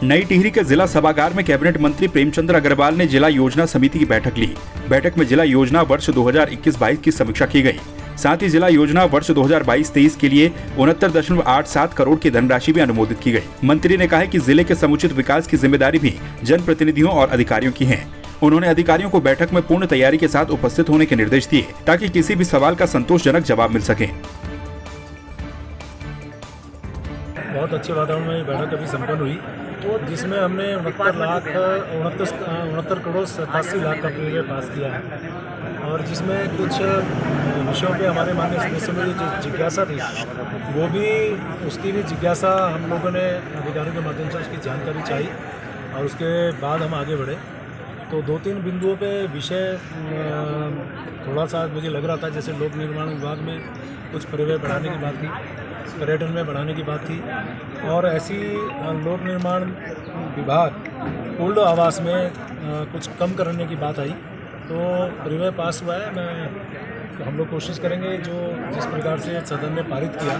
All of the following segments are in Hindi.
नई टिहरी के जिला सभागार में कैबिनेट मंत्री प्रेमचंद्र अग्रवाल ने जिला योजना समिति की बैठक ली। बैठक में जिला योजना वर्ष 2021-22 की समीक्षा की गई। साथ ही जिला योजना वर्ष 2022-23 के लिए 69.87 करोड़ की धनराशि भी अनुमोदित की गई। मंत्री ने कहा कि जिले के समुचित विकास की जिम्मेदारी भी जनप्रतिनिधियों और अधिकारियों की है। उन्होंने अधिकारियों को बैठक में पूर्ण तैयारी के साथ उपस्थित होने के निर्देश दिए ताकि किसी भी सवाल का संतोषजनक जवाब मिल सके। बहुत अच्छे वातावरण में बैठक अभी संपन्न हुई, जिसमें हमने 69 करोड़ 87 लाख का प्रीमियम पास किया है और जिसमें कुछ विषयों पे हमारे माननीय सदस्यों में जो जिज्ञासा थी वो भी उसकी भी जिज्ञासा हम लोगों ने अधिकारियों के माध्यम से उसकी जानकारी चाहिए और उसके बाद हम आगे बढ़े। तो 2-3 बिंदुओं पे विषय थोड़ा सा मुझे लग रहा था, जैसे लोक निर्माण विभाग में कुछ परिव्यय बढ़ाने की बात थी, पर्यटन में बढ़ाने की बात थी और ऐसी लोक निर्माण विभाग ओल्ड आवास में कुछ कम करने की बात आई। तो परिव्यय पास हुआ है। हम लोग कोशिश करेंगे जो जिस प्रकार से सदन ने पारित किया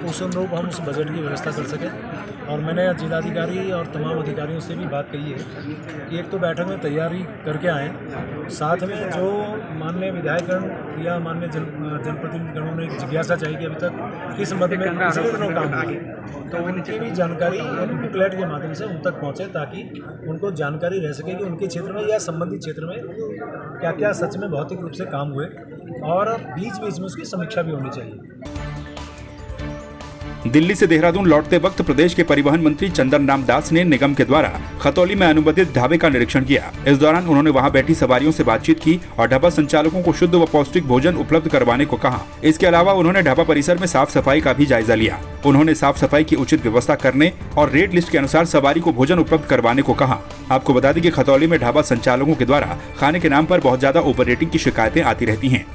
उस अनुरूप हम उस बजट की व्यवस्था कर सकें। और मैंने जिलाधिकारी और तमाम अधिकारियों से भी बात कही है कि एक तो बैठक में तैयारी करके आएँ, साथ में जो माननीय विधायकगण या माननीय जनप्रतिनिधिगणों ने जिज्ञासा चाहिए कि अभी तक किस मद में पिछले दिनों काम हुआ, तो उनकी भी जानकारी बुकलेट के माध्यम से उन तक पहुँचे ताकि उनको जानकारी रह सके कि उनके क्षेत्र में या संबंधित क्षेत्र में क्या क्या सच में भौतिक रूप से काम हुए और बीच बीच में उसकी समीक्षा भी होनी चाहिए। दिल्ली से देहरादून लौटते वक्त प्रदेश के परिवहन मंत्री चंदन राम दास ने निगम के द्वारा खतौली में अनुबंधित ढाबे का निरीक्षण किया। इस दौरान उन्होंने वहां बैठी सवारियों से बातचीत की और ढाबा संचालकों को शुद्ध व पौष्टिक भोजन उपलब्ध करवाने को कहा। इसके अलावा उन्होंने ढाबा परिसर में साफ सफाई का भी जायजा लिया। उन्होंने साफ सफाई की उचित व्यवस्था करने और रेट लिस्ट के अनुसार सवारी को भोजन उपलब्ध करवाने को कहा। आपको बता दें कि खतौली में ढाबा संचालकों के द्वारा खाने के नाम पर बहुत ज्यादा ओवर रेटिंग की शिकायतें आती रहती हैं।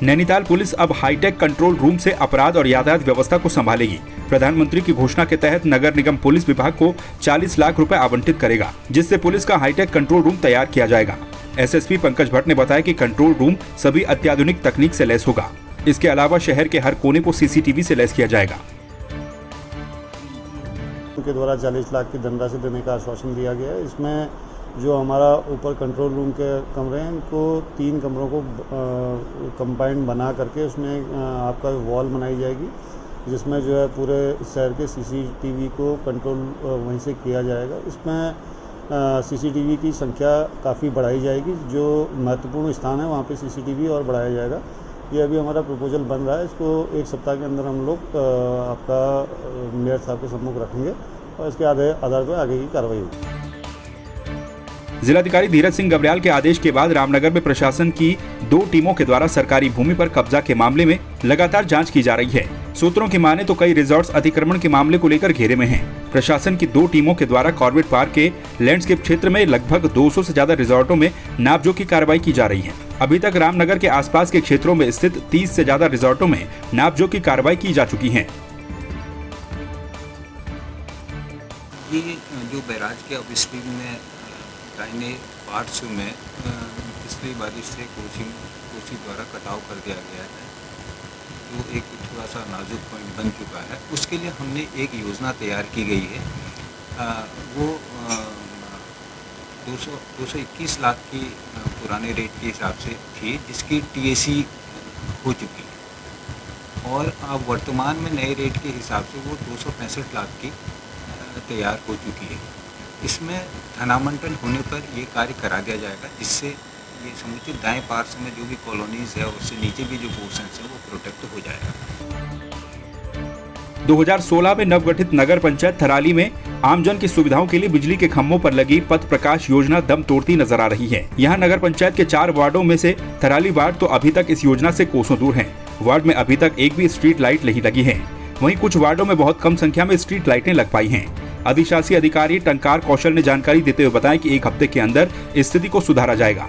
नैनीताल पुलिस अब हाईटेक कंट्रोल रूम से अपराध और यातायात व्यवस्था को संभालेगी। प्रधानमंत्री की घोषणा के तहत नगर निगम पुलिस विभाग को 40 लाख रुपए आवंटित करेगा, जिससे पुलिस का हाईटेक कंट्रोल रूम तैयार किया जाएगा। एसएसपी पंकज भट्ट ने बताया कि कंट्रोल रूम सभी अत्याधुनिक तकनीक से लैस होगा। इसके अलावा शहर के हर कोने को सीसीटीवी से लैस किया जाएगा। उनके द्वारा 40 लाख की धनराशि देने का आश्वासन दिया गया है। इसमें जो हमारा ऊपर कंट्रोल रूम के कमरे हैं, इनको 3 कमरों को कंबाइंड बना करके उसमें आपका वॉल बनाई जाएगी, जिसमें जो है पूरे शहर के सीसीटीवी को कंट्रोल वहीं से किया जाएगा। इसमें सीसीटीवी की संख्या काफ़ी बढ़ाई जाएगी। जो महत्वपूर्ण स्थान है वहाँ पे सीसीटीवी और बढ़ाया जाएगा। ये अभी हमारा प्रपोजल बन रहा है। इसको 1 सप्ताह के अंदर हम लोग आपका मेयर साहब के सम्मुख रखेंगे और इसके आधार पर आगे की कार्रवाई होगी। जिलाधिकारी धीरज सिंह गबर्याल के आदेश के बाद रामनगर में प्रशासन की 2 टीमों के द्वारा सरकारी भूमि पर कब्जा के मामले में लगातार जांच की जा रही है। सूत्रों की माने तो कई रिजॉर्ट्स अतिक्रमण के मामले को लेकर घेरे में हैं। प्रशासन की 2 टीमों के द्वारा कॉर्बेट पार्क के लैंडस्केप क्षेत्र में लगभग 200 से ज्यादा रिजॉर्टों में नापजोख की कार्रवाई की जा रही है। अभी तक रामनगर के आसपास के क्षेत्रों में स्थित 30 से ज्यादा रिजॉर्टों में नापजोख की कार्रवाई की जा चुकी है। ये जो बैराज के अपस्ट्रीम में दाहिने पार्ट्स में पिछली बारिश से कोसी द्वारा कटाव कर दिया गया है, जो एक थोड़ा सा नाजुक पॉइंट बन चुका है। उसके लिए हमने एक योजना तैयार की गई है। वो 221 लाख की पुराने रेट के हिसाब से थी, जिसकी टीएसी हो चुकी है और अब वर्तमान में नए रेट के हिसाब से वो 265 लाख की तैयार हो चुकी है। इसमें धनावंटन होने पर ये कार्य करा दिया जाएगा, जिससे ये समुचित दाएं पार्श्व में जो भी कॉलोनीज है उससे नीचे भी जो पोर्शंस है वो प्रोटेक्ट हो जाएगा। 2016 में नवगठित नगर पंचायत थराली में आमजन की सुविधाओं के लिए बिजली के खंभों पर लगी पथ प्रकाश योजना दम तोड़ती नजर आ रही है। यहाँ नगर पंचायत के 4 वार्डों में से थराली वार्ड तो अभी तक इस योजना से कोसों दूर है। वार्ड में अभी तक एक भी स्ट्रीट लाइट नहीं लगी है। वहीं कुछ वार्डों में बहुत कम संख्या में स्ट्रीट लाइटें लग पाई हैं। अधिशासी अधिकारी टंकार कौशल ने जानकारी देते हुए बताया कि 1 हफ्ते के अंदर स्थिति को सुधारा जाएगा।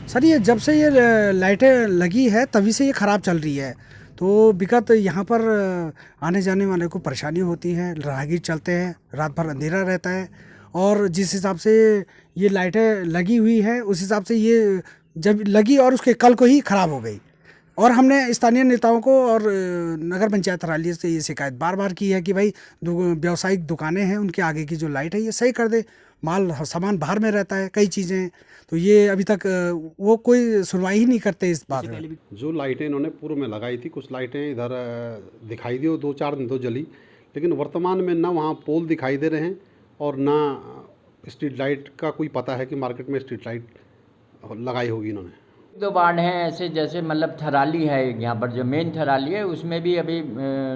सर, ये जब से ये लाइटें लगी है तभी से ये खराब चल रही है, तो विगत यहाँ पर आने जाने वाले को परेशानी होती है। राहगीर चलते हैं, रात भर अंधेरा रहता है और जिस हिसाब से ये लाइटें लगी हुई है उस हिसाब से ये जब लगी और उसके कल को ही खराब हो गई। और हमने स्थानीय नेताओं को और नगर पंचायत हराली से ये शिकायत बार बार की है कि भाई व्यावसायिक दुकानें हैं, उनके आगे की जो लाइट है ये सही कर दे। माल सामान बाहर में रहता है, कई चीज़ें, तो ये अभी तक वो कोई सुनवाई ही नहीं करते इस बात में। जो लाइटें इन्होंने पूर्व में लगाई थी, कुछ लाइटें इधर दिखाई दी, वो 2-4 दिन तो जली, लेकिन वर्तमान में ना वहाँ पोल दिखाई दे रहे हैं और ना स्ट्रीट लाइट का कोई पता है कि मार्केट में स्ट्रीट लाइट लगाई होगी इन्होंने। 2 वार्ड हैं ऐसे, जैसे मतलब थराली है यहाँ पर, जो मेन थराली है उसमें भी अभी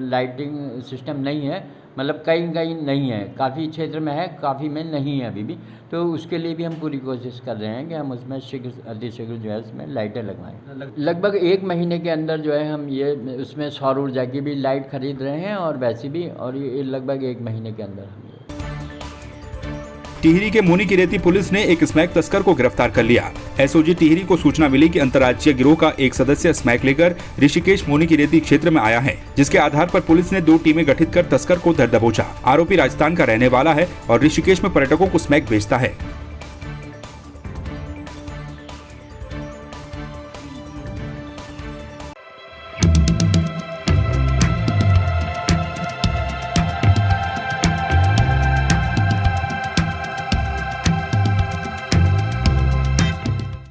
लाइटिंग सिस्टम नहीं है, मतलब कहीं कहीं नहीं है, काफ़ी क्षेत्र में है, काफ़ी में नहीं है अभी भी। तो उसके लिए भी हम पूरी कोशिश कर रहे हैं कि हम उसमें अतिशीघ्र जो है उसमें लाइटें लगवाएं। लगभग 1 महीने के अंदर जो है हम ये उसमें सौर ऊर्जा की भी लाइट खरीद रहे हैं और वैसे भी, और ये लगभग 1 महीने के अंदर हम टिहरी के मोनी की रेती पुलिस ने एक स्मैक तस्कर को गिरफ्तार कर लिया। एसओजी टिहरी को सूचना मिली कि अंतर्राज्यीय गिरोह का एक सदस्य स्मैक लेकर ऋषिकेश मोनी की रेती क्षेत्र में आया है, जिसके आधार पर पुलिस ने 2 टीमें गठित कर तस्कर को धर दबोचा। आरोपी राजस्थान का रहने वाला है और ऋषिकेश में पर्यटकों को स्मैक बेचता है।